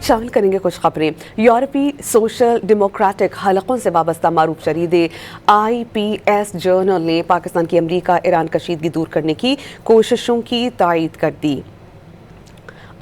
شامل کریں گے کچھ خبریں۔ یورپی سوشل ڈیموکریٹک حلقوں سے وابستہ معروف جرید IPS جرنل نے پاکستان کی امریکہ ایران کشیدگی دور کرنے کی کوششوں کی تائید کر دی۔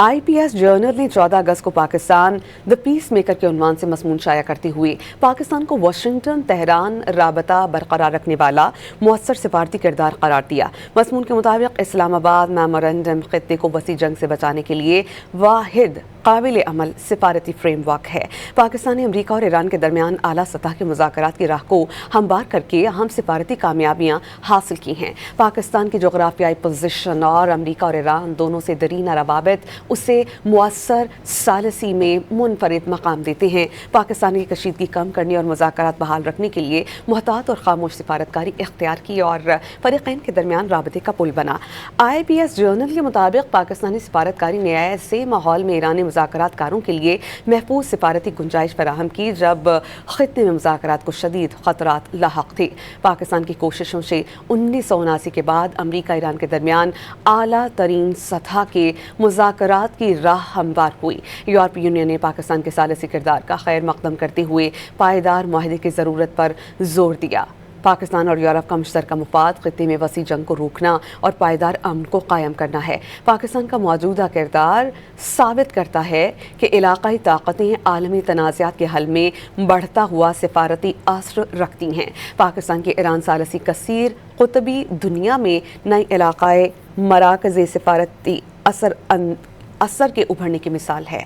IPS جرنل نے 14 اگست کو پاکستان دی پیس میکر کے عنوان سے مضمون شائع کرتے ہوئے پاکستان کو واشنگٹن تہران رابطہ برقرار رکھنے والا مؤثر سفارتی کردار قرار دیا۔ مضمون کے مطابق اسلام آباد میمورنڈم خطے کو وسیع جنگ سے بچانے کے لیے واحد قابل عمل سفارتی فریم ورک ہے۔ پاکستان نے امریکہ اور ایران کے درمیان اعلیٰ سطح کے مذاکرات کی راہ کو ہموار کر کے اہم سفارتی کامیابیاں حاصل کی ہیں۔ پاکستان کی جغرافیائی پوزیشن اور امریکہ اور ایران دونوں سے دیرینہ روابط اسے مؤثر ثالثی میں منفرد مقام دیتے ہیں۔ پاکستان کی کشیدگی کم کرنے اور مذاکرات بحال رکھنے کے لیے محتاط اور خاموش سفارتکاری اختیار کی اور فریقین کے درمیان رابطے کا پل بنا۔ IPS جرنل کے مطابق پاکستانی سفارتکاری نے ایسے ماحول میں ایرانی مذاکرات کاروں کے لیے محفوظ سفارتی گنجائش فراہم کی جب خطے میں مذاکرات کو شدید خطرات لاحق تھے۔ پاکستان کی کوششوں سے 1979 کے بعد امریکہ ایران کے درمیان اعلیٰ ترین سطح کے مذاکرات کی راہ ہموار ہوئی۔ یورپی یونین نے پاکستان کے ثالثی کردار کا خیر مقدم کرتے ہوئے پائیدار معاہدے کی ضرورت پر زور دیا۔ پاکستان اور یورپ کا مشترکہ مفاد خطے میں وسیع جنگ کو روکنا اور پائیدار امن کو قائم کرنا ہے۔ پاکستان کا موجودہ کردار ثابت کرتا ہے کہ علاقائی طاقتیں عالمی تنازعات کے حل میں بڑھتا ہوا سفارتی اثر رکھتی ہیں۔ پاکستان کی ایران ثالثی کثیر قطبی دنیا میں نئی علاقائی مراکز سفارتی اثر کے ابھرنے کی مثال ہے۔